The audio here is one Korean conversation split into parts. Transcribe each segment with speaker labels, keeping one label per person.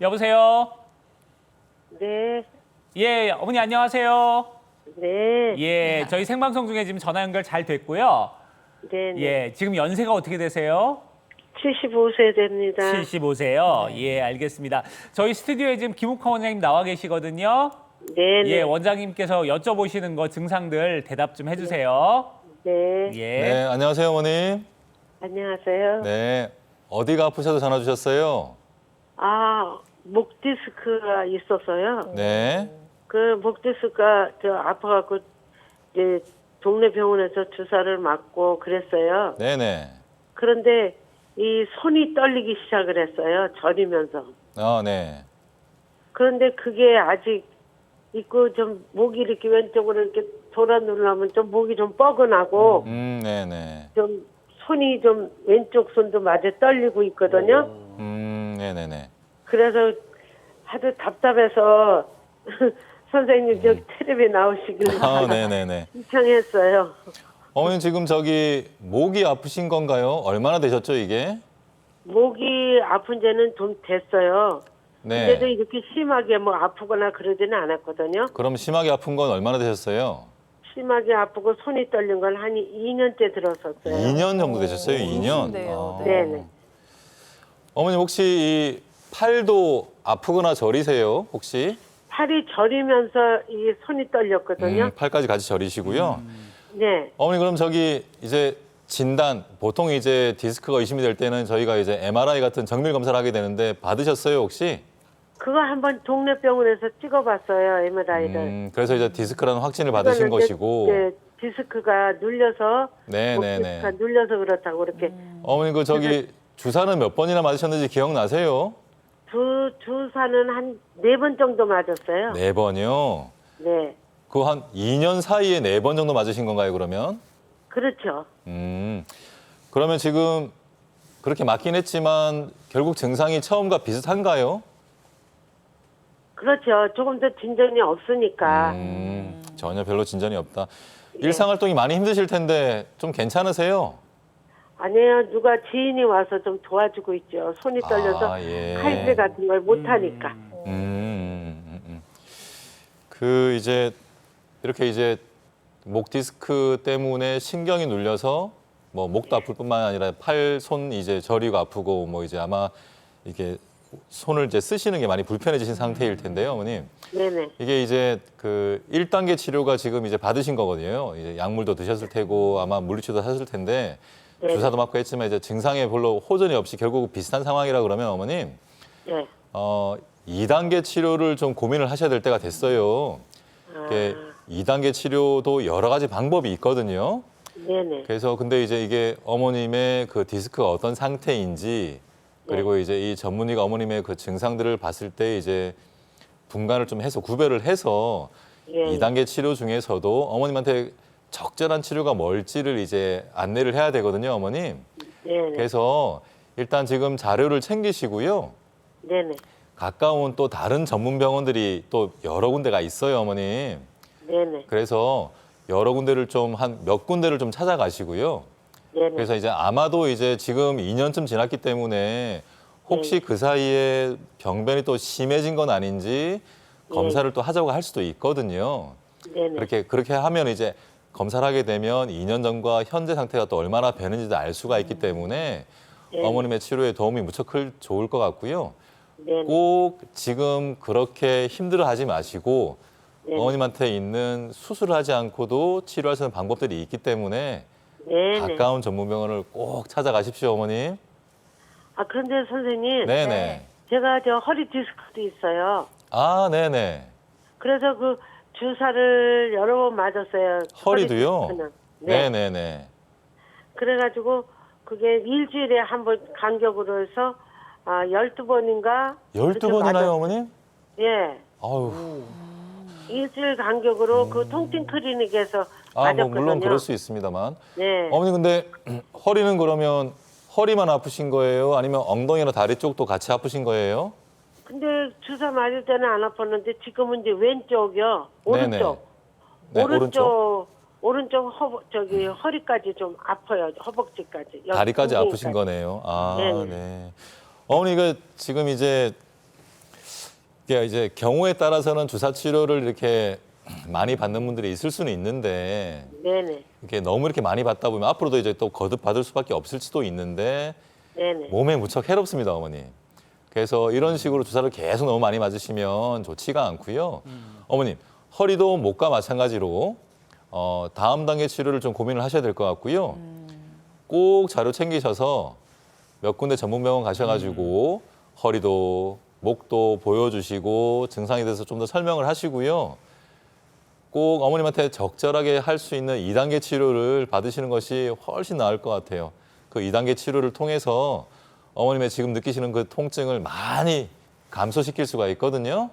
Speaker 1: 여보세요?
Speaker 2: 네,
Speaker 1: 예, 어머니 안녕하세요.
Speaker 2: 네,
Speaker 1: 예, 저희 생방송 중에 지금 전화 연결 잘 됐고요.
Speaker 2: 네, 네.
Speaker 1: 예, 지금 연세가 어떻게 되세요?
Speaker 2: 75세 됩니다.
Speaker 1: 75세요. 예, 알겠습니다. 저희 스튜디오에 지금 김욱화 원장님 나와 계시거든요.
Speaker 2: 네,
Speaker 1: 예,
Speaker 2: 네,
Speaker 1: 원장님께서 여쭤보시는 거 증상들 대답 좀 해주세요.
Speaker 2: 네.
Speaker 1: 예.
Speaker 3: 네, 안녕하세요, 어머님.
Speaker 2: 안녕하세요.
Speaker 3: 네, 어디가 아프셔서 전화 주셨어요?
Speaker 2: 목 디스크가 있어서요.
Speaker 3: 네,
Speaker 2: 그 목 디스크가 아파갖고 이제 동네 병원에서 주사를 맞고 그랬어요.
Speaker 3: 네네.
Speaker 2: 그런데 이 손이 떨리기 시작을 했어요. 저리면서.
Speaker 3: 네.
Speaker 2: 그런데 그게 아직 있고 좀 목이 이렇게 왼쪽으로 이렇게 돌아 누르면 좀 목이 좀 뻐근하고
Speaker 3: 네네.
Speaker 2: 좀 손이 좀 왼쪽 손도 마저 떨리고 있거든요.
Speaker 3: 네네네.
Speaker 2: 그래서 하도 답답해서 선생님 저기 텔레비에 나오시길래
Speaker 3: 네네네.
Speaker 2: 신청했어요.
Speaker 3: 어머님 지금 목이 아프신 건가요? 얼마나 되셨죠, 이게?
Speaker 2: 목이 아픈 지는 좀 됐어요. 근데도
Speaker 3: 네.
Speaker 2: 이렇게 심하게 뭐 아프거나 그러지는 않았거든요.
Speaker 3: 그럼 심하게 아픈 건 얼마나 되셨어요?
Speaker 2: 심하게 아프고 손이 떨린 건 한 2년째 들었었어요.
Speaker 3: 2년 정도 되셨어요, 2년?
Speaker 4: 네.
Speaker 2: 네네.
Speaker 3: 어머님 혹시 이 팔도 아프거나 저리세요, 혹시?
Speaker 2: 팔이 저리면서 이 손이 떨렸거든요.
Speaker 3: 팔까지 같이 저리시고요.
Speaker 2: 네.
Speaker 3: 어머니 그럼 이제 진단 보통 이제 디스크가 의심이 될 때는 저희가 이제 MRI 같은 정밀 검사를 하게 되는데 받으셨어요 혹시?
Speaker 2: 그거 한번 동네 병원에서 찍어봤어요, MRI를.
Speaker 3: 그래서 이제 디스크라는 확진을 받으신 것이고.
Speaker 2: 네, 디스크가 눌려서
Speaker 3: 네네네.
Speaker 2: 디스크가 눌려서 그렇다고 그렇게
Speaker 3: 어머니 주사는 몇 번이나 맞으셨는지 기억나세요?
Speaker 2: 주사는 한 4번 정도 맞았어요.
Speaker 3: 4번이요.
Speaker 2: 네.
Speaker 3: 그 한 2년 사이에 4번 정도 맞으신 건가요 그러면?
Speaker 2: 그렇죠.
Speaker 3: 그러면 지금 그렇게 맞긴 했지만 결국 증상이 처음과 비슷한가요?
Speaker 2: 그렇죠. 조금 더 진전이 없으니까.
Speaker 3: 전혀 별로 진전이 없다. 일상활동이 많이 힘드실 텐데 좀 괜찮으세요?
Speaker 2: 아니에요. 누가 지인이 와서 좀 도와주고 있죠. 손이 떨려서
Speaker 3: 예.
Speaker 2: 칼질 같은 걸 못하니까.
Speaker 3: 이렇게 이제 목 디스크 때문에 신경이 눌려서 뭐 목도 아플 뿐만 아니라 팔, 손 이제 저리고 아프고 뭐 이제 아마 이게 손을 이제 쓰시는 게 많이 불편해지신 상태일 텐데요, 어머님.
Speaker 2: 네네.
Speaker 3: 이게 이제 그 1단계 치료가 지금 이제 받으신 거거든요. 이제 약물도 드셨을 테고 아마 물리치료도 하셨을 텐데
Speaker 2: 네.
Speaker 3: 주사도 맞고 했지만 이제 증상에 별로 호전이 없이 결국 비슷한 상황이라 그러면 어머님
Speaker 2: 네.
Speaker 3: 2단계 치료를 좀 고민을 하셔야 될 때가 됐어요. 이게 2단계 치료도 여러 가지 방법이 있거든요.
Speaker 2: 네네.
Speaker 3: 그래서 근데 이제 이게 어머님의 그 디스크가 어떤 상태인지 그리고 이제 이 전문의가 어머님의 그 증상들을 봤을 때 이제 분간을 좀 해서 구별을 해서
Speaker 2: 예.
Speaker 3: 2단계 치료 중에서도 어머님한테 적절한 치료가 뭘지를 이제 안내를 해야 되거든요, 어머님.
Speaker 2: 네네.
Speaker 3: 그래서 일단 지금 자료를 챙기시고요.
Speaker 2: 네네.
Speaker 3: 가까운 또 다른 전문 병원들이 또 여러 군데가 있어요, 어머님.
Speaker 2: 네네.
Speaker 3: 그래서 여러 군데를 좀 한 몇 군데를 좀 찾아가시고요.
Speaker 2: 네네.
Speaker 3: 그래서 이제 아마도 이제 지금 2년쯤 지났기 때문에 혹시 그 사이에 병변이 또 심해진 건 아닌지 검사를 또 하자고 할 수도 있거든요.
Speaker 2: 네네.
Speaker 3: 그렇게 하면 이제 검사를 하게 되면 2년 전과 현재 상태가 또 얼마나 변했는지도 알 수가 있기 때문에 어머님의 치료에 도움이 무척 좋을 것 같고요.
Speaker 2: 네네.
Speaker 3: 꼭 지금 그렇게 힘들어하지 마시고
Speaker 2: 네네.
Speaker 3: 어머님한테 있는 수술을 하지 않고도 치료할 수 있는 방법들이 있기 때문에
Speaker 2: 네네.
Speaker 3: 가까운 전문병원을 꼭 찾아가십시오, 어머님.
Speaker 2: 그런데 선생님.
Speaker 3: 네네.
Speaker 2: 제가 허리 디스크도 있어요.
Speaker 3: 네네.
Speaker 2: 그래서 그 주사를 여러 번 맞았어요.
Speaker 3: 허리도요?
Speaker 2: 허리 디스크는. 네.
Speaker 3: 네네네.
Speaker 2: 그래가지고 그게 일주일에 한 번 간격으로 해서 12번인가?
Speaker 3: 12번이나요, 어머님?
Speaker 2: 예.
Speaker 3: 아유.
Speaker 2: 일주일 간격으로 그 통증 클리닉에서
Speaker 3: 뭐
Speaker 2: 맞았거든요.
Speaker 3: 물론 그럴 수 있습니다만.
Speaker 2: 네.
Speaker 3: 어머니 근데 허리는 그러면 허리만 아프신 거예요? 아니면 엉덩이나 다리 쪽도 같이 아프신 거예요?
Speaker 2: 근데 주사 맞을 때는 안 아팠는데 지금은 이제 왼쪽이요.
Speaker 3: 네네.
Speaker 2: 오른쪽.
Speaker 3: 네,
Speaker 2: 오른쪽 허리까지 좀 아파요. 허벅지까지.
Speaker 3: 다리까지
Speaker 2: 엉덩이까지.
Speaker 3: 아프신 거네요.
Speaker 2: 네네.
Speaker 3: 네. 어머니 지금 이제 그러니까 이제 경우에 따라서는 주사 치료를 이렇게 많이 받는 분들이 있을 수는 있는데
Speaker 2: 네네.
Speaker 3: 이렇게 너무 이렇게 많이 받다 보면 앞으로도 이제 또 거듭 받을 수밖에 없을 수도 있는데
Speaker 2: 네네.
Speaker 3: 몸에 무척 해롭습니다, 어머니. 그래서 이런 식으로 주사를 계속 너무 많이 맞으시면 좋지가 않고요. 어머님, 허리도 목과 마찬가지로 다음 단계 치료를 좀 고민을 하셔야 될 것 같고요. 꼭 자료 챙기셔서 몇 군데 전문병원 가셔가지고 허리도 목도 보여주시고 증상에 대해서 좀 더 설명을 하시고요. 꼭 어머님한테 적절하게 할 수 있는 2단계 치료를 받으시는 것이 훨씬 나을 것 같아요. 그 2단계 치료를 통해서 어머님의 지금 느끼시는 그 통증을 많이 감소시킬 수가 있거든요.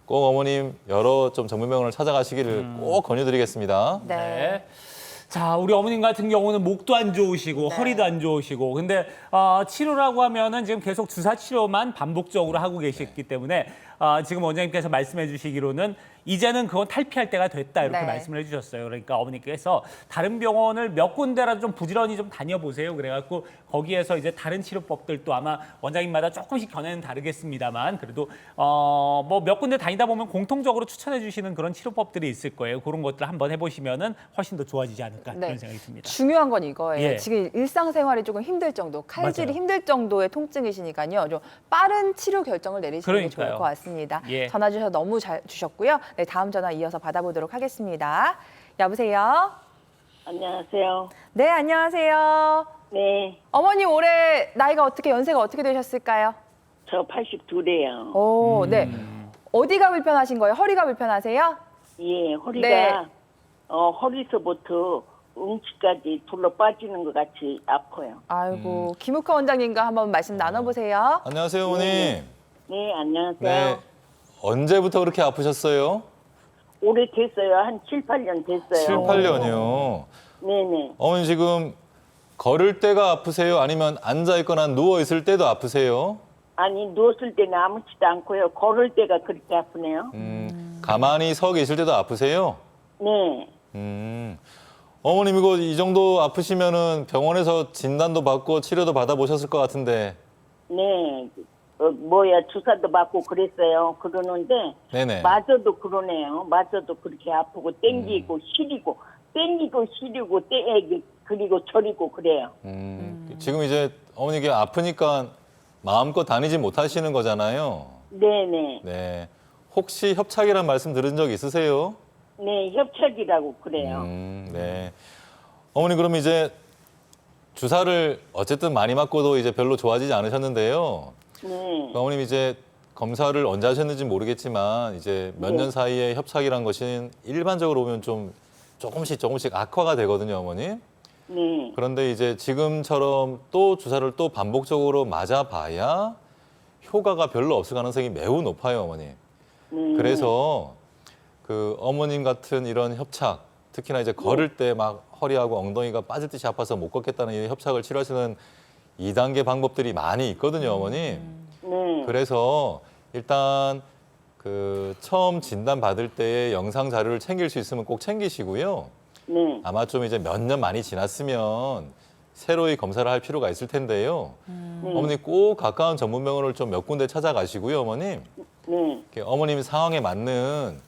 Speaker 3: 꼭 어머님 여러 좀 전문병원을 찾아가시기를 꼭 권유드리겠습니다.
Speaker 4: 네.
Speaker 1: 네. 자, 우리 어머님 같은 경우는 목도 안 좋으시고
Speaker 4: 네.
Speaker 1: 허리도 안 좋으시고 근데 치료라고 하면은 지금 계속 주사 치료만 반복적으로 하고 계시기 때문에 지금 원장님께서 말씀해 주시기로는 이제는 그건 탈피할 때가 됐다 이렇게
Speaker 4: 네.
Speaker 1: 말씀을 해주셨어요. 그러니까 어머니께서 다른 병원을 몇 군데라도 좀 부지런히 좀 다녀보세요. 그래갖고 거기에서 이제 다른 치료법들도 아마 원장님마다 조금씩 견해는 다르겠습니다만 그래도 뭐 몇 군데 다니다 보면 공통적으로 추천해 주시는 그런 치료법들이 있을 거예요. 그런 것들 한번 해보시면은 훨씬 더 좋아지지 않을까
Speaker 4: 네.
Speaker 1: 그런 생각이 듭니다.
Speaker 4: 중요한 건 이거예요.
Speaker 1: 예.
Speaker 4: 지금 일상생활이 조금 힘들 정도, 칼질이
Speaker 1: 맞아요.
Speaker 4: 힘들 정도의 통증이시니까요. 좀 빠른 치료 결정을 내리시는 게 좋을
Speaker 1: 그러니까요.
Speaker 4: 것 같습니다.
Speaker 1: 예.
Speaker 4: 전화 주셔서 너무 잘 주셨고요. 네, 다음 전화 이어서 받아보도록 하겠습니다. 여보세요?
Speaker 2: 안녕하세요.
Speaker 4: 네, 안녕하세요.
Speaker 2: 네.
Speaker 4: 어머니 올해 나이가 연세가 어떻게 되셨을까요?
Speaker 2: 저 82래요.
Speaker 4: 오, 네. 어디가 불편하신 거예요? 허리가 불편하세요?
Speaker 2: 예, 허리가
Speaker 4: 네.
Speaker 2: 허리서부터 웅치까지 둘러 빠지는 것 같이 아파요.
Speaker 4: 아이고, 김욱하 원장님과 한번 말씀 나눠보세요.
Speaker 3: 안녕하세요, 어머님.
Speaker 2: 네, 안녕하세요.
Speaker 3: 네. 언제부터 그렇게 아프셨어요?
Speaker 2: 오래됐어요. 한 7, 8년 됐어요.
Speaker 3: 7, 8년이요.
Speaker 2: 네네.
Speaker 3: 어머니 지금 걸을 때가 아프세요? 아니면 앉아 있거나 누워 있을 때도 아프세요?
Speaker 2: 아니, 누웠을 때는 아무렇지도 않고요. 걸을 때가 그렇게 아프네요.
Speaker 3: 가만히 서 계실 때도 아프세요?
Speaker 2: 네.
Speaker 3: 어머님 이거 이 정도 아프시면은 병원에서 진단도 받고 치료도 받아보셨을 것 같은데.
Speaker 2: 네. 주사도 맞고 그랬어요. 그러는데,
Speaker 3: 네네.
Speaker 2: 맞아도 그러네요. 맞아도 그렇게 아프고, 땡기고, 시리고, 땡기고, 시리고, 그리고 저리고 그래요.
Speaker 3: 지금 이제 어머니께 아프니까 마음껏 다니지 못하시는 거잖아요.
Speaker 2: 네네.
Speaker 3: 네. 혹시 협착이란 말씀 들은 적 있으세요?
Speaker 2: 네, 협착이라고 그래요.
Speaker 3: 네. 어머니 그럼 이제 주사를 어쨌든 많이 맞고도 이제 별로 좋아지지 않으셨는데요.
Speaker 2: 네.
Speaker 3: 어머님 이제 검사를 언제 하셨는지 모르겠지만 이제 몇 년 사이에 협착이란 것이 일반적으로 보면 좀 조금씩 악화가 되거든요, 어머니.
Speaker 2: 네.
Speaker 3: 그런데 이제 지금처럼 또 주사를 또 반복적으로 맞아봐야 효과가 별로 없을 가능성이 매우 높아요, 어머니.
Speaker 2: 네.
Speaker 3: 그래서 그 어머님 같은 이런 협착, 특히나 이제 걸을 때 막 허리하고 엉덩이가 빠질 듯이 아파서 못 걷겠다는 이 협착을 치료하시는 2단계 방법들이 많이 있거든요, 어머니.
Speaker 2: 네.
Speaker 3: 그래서 일단 그 처음 진단 받을 때의 영상 자료를 챙길 수 있으면 꼭 챙기시고요.
Speaker 2: 네.
Speaker 3: 아마 좀 이제 몇 년 많이 지났으면 새로이 검사를 할 필요가 있을 텐데요. 어머니 꼭 가까운 전문병원을 좀 몇 군데 찾아가시고요, 어머님.
Speaker 2: 네.
Speaker 3: 이렇게 어머님 상황에 맞는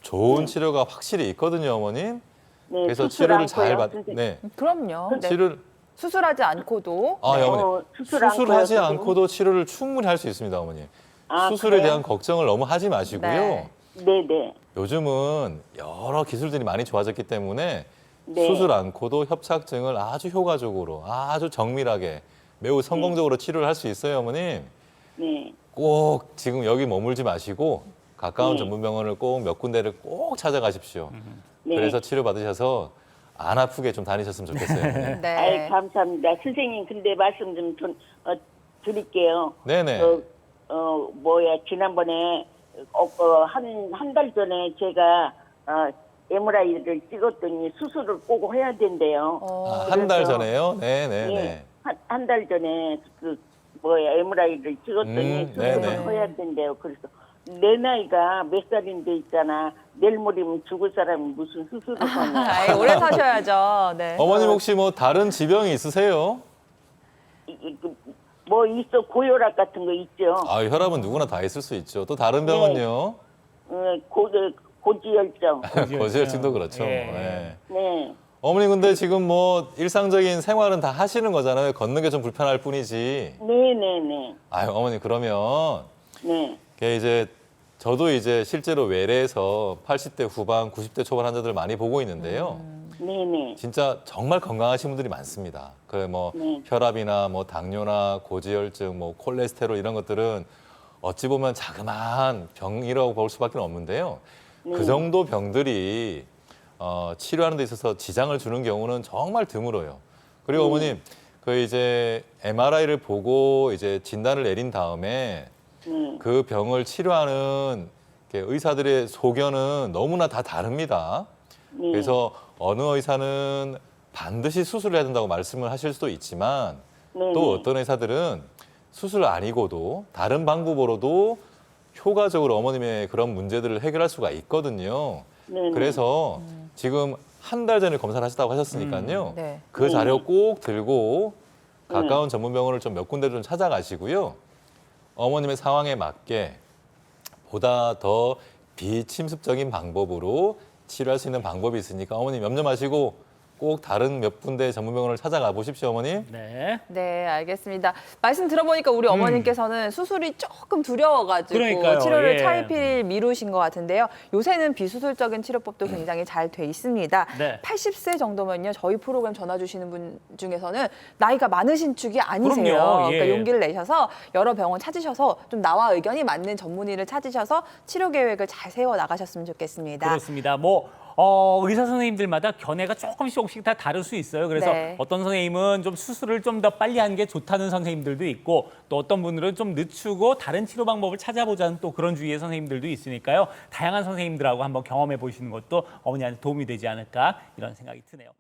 Speaker 3: 좋은 치료가 확실히 있거든요, 어머님.
Speaker 2: 네.
Speaker 3: 그래서
Speaker 2: 수술
Speaker 3: 치료를 잘
Speaker 2: 않고요,
Speaker 3: 받.
Speaker 2: 선생님.
Speaker 3: 네.
Speaker 4: 그럼요. 네.
Speaker 3: 치료를
Speaker 4: 수술하지 않고도.
Speaker 3: 예, 어머니.
Speaker 2: 수술 않고요,
Speaker 3: 수술하지
Speaker 2: 선생님?
Speaker 3: 않고도 치료를 충분히 할 수 있습니다, 어머니.
Speaker 2: 아,
Speaker 3: 수술에
Speaker 2: 그래요?
Speaker 3: 대한 걱정을 너무 하지 마시고요.
Speaker 4: 네.
Speaker 2: 네네.
Speaker 3: 요즘은 여러 기술들이 많이 좋아졌기 때문에
Speaker 2: 네.
Speaker 3: 수술 않고도 협착증을 아주 효과적으로, 아주 정밀하게, 매우 성공적으로 치료를 할 수 있어요, 어머님.
Speaker 2: 네.
Speaker 3: 꼭 지금 여기 머물지 마시고 가까운
Speaker 2: 네.
Speaker 3: 전문병원을 꼭 몇 군데를 꼭 찾아가십시오.
Speaker 2: 네.
Speaker 3: 그래서 치료 받으셔서 안 아프게 좀 다니셨으면 좋겠어요. 어머니.
Speaker 4: 네.
Speaker 2: 아이, 감사합니다. 선생님, 근데 말씀 좀 드릴게요.
Speaker 3: 네네.
Speaker 2: 지난번에, 한 달 전에 제가, MRI를 찍었더니 수술을 꼭 해야 된대요.
Speaker 3: 한 달
Speaker 2: 그래서-
Speaker 3: 전에요? 네네네.
Speaker 2: 예. 한 달 전에 MRI를 찍었더니 수술을
Speaker 3: 네네.
Speaker 2: 해야 된대요. 그래서 내 나이가 몇 살인데 있잖아. 내일 모레면 죽을 사람이 무슨 수술을 하냐.
Speaker 4: 아이, 오래 사셔야죠. 네.
Speaker 3: 어머님 혹시 뭐 다른 지병이 있으세요?
Speaker 5: 뭐 있어 고혈압 같은 거 있죠.
Speaker 3: 아, 혈압은 누구나 다 있을 수 있죠. 또 다른 병은요?
Speaker 5: 고지혈증.
Speaker 3: 고지혈증도 그렇죠.
Speaker 1: 예.
Speaker 3: 네.
Speaker 5: 네.
Speaker 3: 어머니 근데 지금 뭐 일상적인 생활은 다 하시는 거잖아요. 걷는 게 좀 불편할 뿐이지.
Speaker 5: 네네네.
Speaker 3: 아유, 어머니 그러면
Speaker 5: 네.
Speaker 3: 그게 이제 저도 이제 실제로 외래에서 80대 후반, 90대 초반 환자들 많이 보고 있는데요.
Speaker 5: 네네.
Speaker 3: 진짜 정말 건강하신 분들이 많습니다. 그래 뭐
Speaker 5: 네.
Speaker 3: 혈압이나 뭐 당뇨나 고지혈증, 뭐 콜레스테롤 이런 것들은 어찌 보면 자그마한 병이라고 볼 수밖에 없는데요. 그 정도 병들이 치료하는 데 있어서 지장을 주는 경우는 정말 드물어요. 그리고 어머님 그 이제 MRI를 보고 이제 진단을 내린 다음에 그 병을 치료하는 의사들의 소견은 너무나 다 다릅니다. 그래서 어느 의사는 반드시 수술을 해야 된다고 말씀을 하실 수도 있지만 또 어떤 의사들은 수술 아니고도 다른 방법으로도 효과적으로 어머님의 그런 문제들을 해결할 수가 있거든요. 그래서 지금 한 달 전에 검사를 하셨다고 하셨으니까요.
Speaker 4: 네.
Speaker 3: 그 자료 꼭 들고 가까운 전문병원을 좀 몇 군데 좀 찾아가시고요. 어머님의 상황에 맞게 보다 더 비침습적인 방법으로 치료할 수 있는 방법이 있으니까 어머님 염려 마시고 꼭 다른 몇 군데 전문병원을 찾아가 보십시오, 어머님.
Speaker 1: 네.
Speaker 4: 네, 알겠습니다. 말씀 들어보니까 우리 어머님께서는 수술이 조금 두려워가지고
Speaker 1: 그러니까요,
Speaker 4: 치료를
Speaker 1: 예.
Speaker 4: 차일피일 미루신 것 같은데요. 요새는 비수술적인 치료법도 굉장히 잘 돼 있습니다.
Speaker 1: 네.
Speaker 4: 80세 정도면요, 저희 프로그램 전화 주시는 분 중에서는 나이가 많으신 축이 아니세요.
Speaker 1: 그럼요, 예.
Speaker 4: 그러니까 용기를 내셔서 여러 병원 찾으셔서 좀 나와 의견이 맞는 전문의를 찾으셔서 치료 계획을 잘 세워 나가셨으면 좋겠습니다.
Speaker 1: 그렇습니다. 뭐 의사 선생님들마다 견해가 조금씩 다 다를 수 있어요. 그래서
Speaker 4: 네.
Speaker 1: 어떤 선생님은 좀 수술을 좀 더 빨리 하는 게 좋다는 선생님들도 있고 또 어떤 분들은 좀 늦추고 다른 치료 방법을 찾아보자는 또 그런 주의의 선생님들도 있으니까요. 다양한 선생님들하고 한번 경험해 보시는 것도 어머니한테 도움이 되지 않을까 이런 생각이 드네요.